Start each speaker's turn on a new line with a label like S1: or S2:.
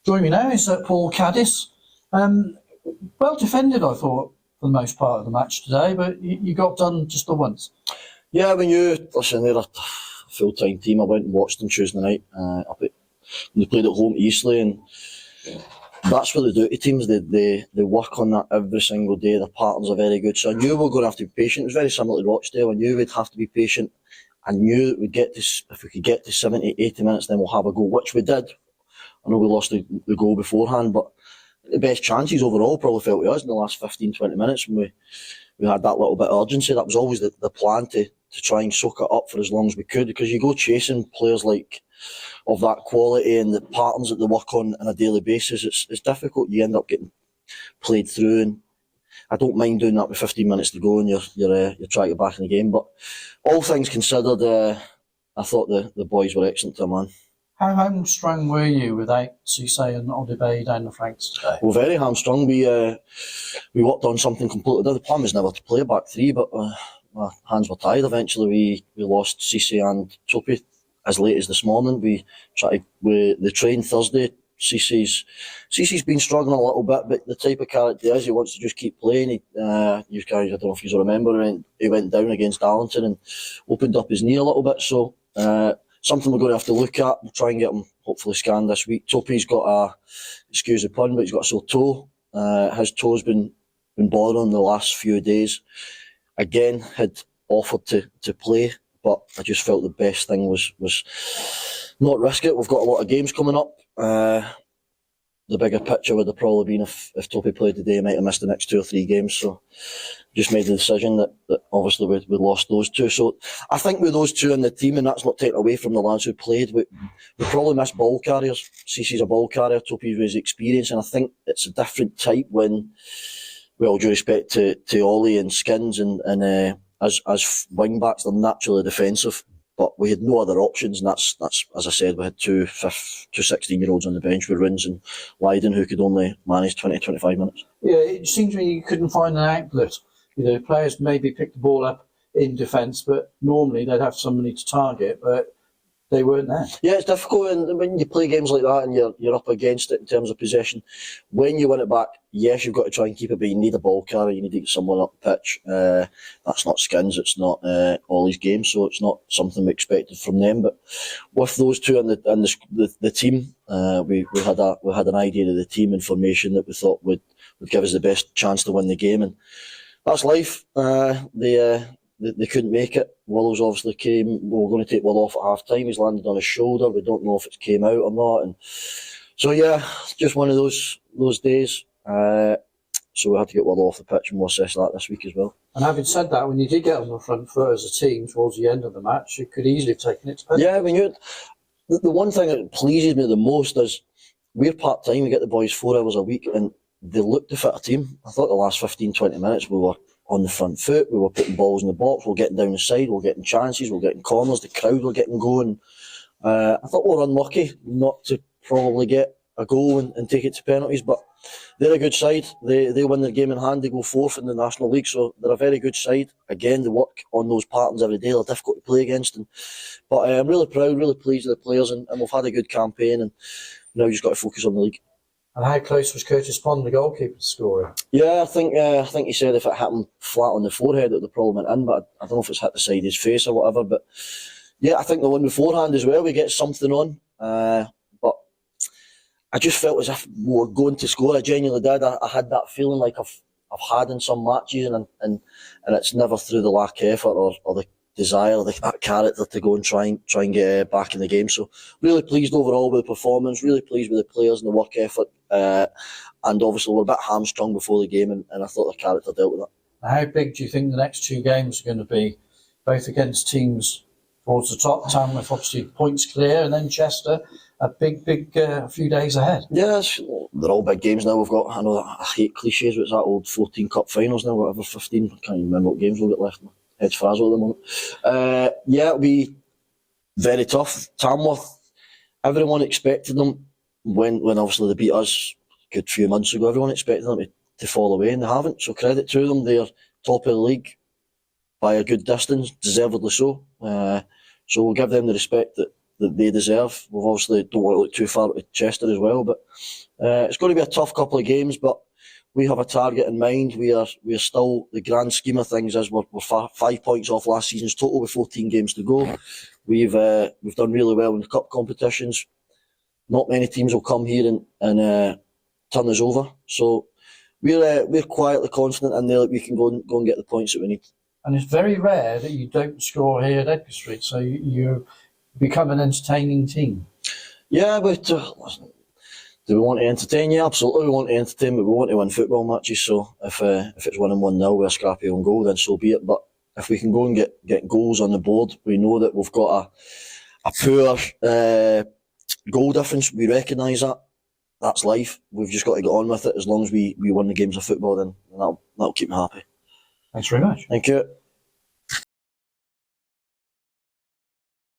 S1: Joining me now is Paul Caddis. Well defended, I thought, for the most part of the match today, but you got done just the once.
S2: Yeah, when they're a full-time team. I went and watched them Tuesday night. They played at home to Eastleigh, and that's what they do to teams. They work on that every single day. The patterns are very good. So I knew we were going to have to be patient. It was very similar to Rochdale. I knew we'd have to be patient. I knew that if we could get to 70, 80 minutes, then we'll have a go, which we did. I know we lost the goal beforehand, but the best chances overall probably fell to us in the last 15, 20 minutes when we had that little bit of urgency. That was always the plan to try and soak it up for as long as we could, because you go chasing players of that quality and the patterns that they work on a daily basis, it's difficult. You end up getting played through, and I don't mind doing that with 15 minutes to go and you're trying to get back in the game. But all things considered, I thought the boys were excellent to a man.
S1: How hamstrung were you without Cisse and Odibay down the flanks today?
S2: Well, very hamstrung. We worked on something completely different. The plan was never to play a back three, but my hands were tied eventually. We lost Cisse and Topi as late as this morning. We trained Thursday. Cisse's been struggling a little bit, but the type of character he is, he wants to just keep playing. You guys, I don't know if you remember, he went down against Darlington and opened up his knee a little bit, so something we're going to have to look at. We'll try and get him hopefully scanned this week. Topi's got excuse the pun, but he's got a sore toe. His toe's been bothering him the last few days. Again, had offered to play, but I just felt the best thing was not risk it. We've got a lot of games coming up. The bigger picture would have probably been if Topi played today, he might have missed the next 2 or 3 games. So just made the decision that obviously we lost those two. So I think with those two in the team, and that's not taken away from the lads who played, we probably missed ball carriers. Cisse's a ball carrier, Topi was experience, and I think it's a different type when, with all due respect to Ollie and Skins and as wing backs, they're naturally defensive. But we had no other options, and that's as I said, we had two 16-year-olds on the bench with Rins and Lydon who could only manage 20, 25 minutes.
S1: Yeah, it seemed to me you couldn't find an outlet. Players maybe pick the ball up in defence, but normally they'd have somebody to target, but they weren't there.
S2: Yeah, it's difficult, and when you play games like that and you're up against it in terms of possession, when you win it back, yes, you've got to try and keep it, but you need a ball carrier, you need to get someone up the pitch. That's not Skins, it's not Ollie's game, so it's not something we expected from them. But with those two and the team, we had an idea of the team and formation that we thought would give us the best chance to win the game, and that's life. They couldn't make it. Willow's obviously came. We were going to take Will off at half time. He's landed on his shoulder. We don't know if it came out or not. And so yeah, just one of those days. So we had to get Will off the pitch, and we'll assess that this week as well.
S1: And having said that, when you did get on the front foot as a team towards the end of the match, you could easily have taken it to penalties.
S2: Yeah, we knew. The one thing that pleases me the most is we're part time. We get the boys 4 hours a week, and they look to fit a team. I thought the last 15, 20 minutes we were on the front foot, we were putting balls in the box, we were getting down the side, we were getting chances, we were getting corners, the crowd were getting going. I thought we were unlucky not to probably get a goal and take it to penalties, but they're a good side. They win their game in hand, they go 4th in the National League, so they're a very good side. Again, they work on those patterns every day, they're difficult to play against. But I'm really proud, really pleased with the players, and we've had a good campaign, and now we've just got to focus on the league.
S1: And how close was Curtis Pond, the goalkeeper, to scoring?
S2: Yeah, I think he said if it hit him flat on the forehead, it would probably went in, but I don't know if it's hit the side of his face or whatever. But yeah, I think the one beforehand as well, we get something on. But I just felt as if we were going to score. I genuinely did. I had that feeling like I've had in some matches, and it's never through the lack of effort or the desire, that character to go and try and get back in the game. So really pleased overall with the performance, really pleased with the players and the work effort, and obviously we're a bit hamstrung before the game, and I thought the character dealt with that.
S1: How big do you think the next 2 games are going to be, both against teams towards the top? Tamworth obviously points clear, and then Chester a big few days ahead.
S2: Yes, they're all big games now. We've got, I know I hate cliches, but it's that old 14 cup finals now, whatever, 15, I can't even remember what games we've got left. Head's frazzled at the moment. Yeah, it'll be very tough. Tamworth, everyone expected them when obviously they beat us a good few months ago. Everyone expected them to fall away, and they haven't. So credit to them. They're top of the league by a good distance, deservedly so. So we'll give them the respect that that they deserve. We've obviously don't want to look too far with Chester as well, but it's going to be a tough couple of games. But we have a target in mind. We are still, the grand scheme of things is we're 5 points off last season's total with 14 games to go. We've done really well in the cup competitions. Not many teams will come here and turn us over. So we're quietly confident in there that we can go and get the points that we need.
S1: And it's very rare that you don't score here at Edgar Street, so you become an entertaining team.
S2: Yeah, but listen, do we want to entertain? Yeah, absolutely we want to entertain, but we want to win football matches. So if it's winning 1-0 with a scrappy on goal, then so be it. But if we can go and get goals on the board, we know that we've got a poor goal difference. We recognise that. That's life. We've just got to get on with it. As long as we win the games of football, then that'll keep me happy.
S1: Thanks very much.
S2: Thank you.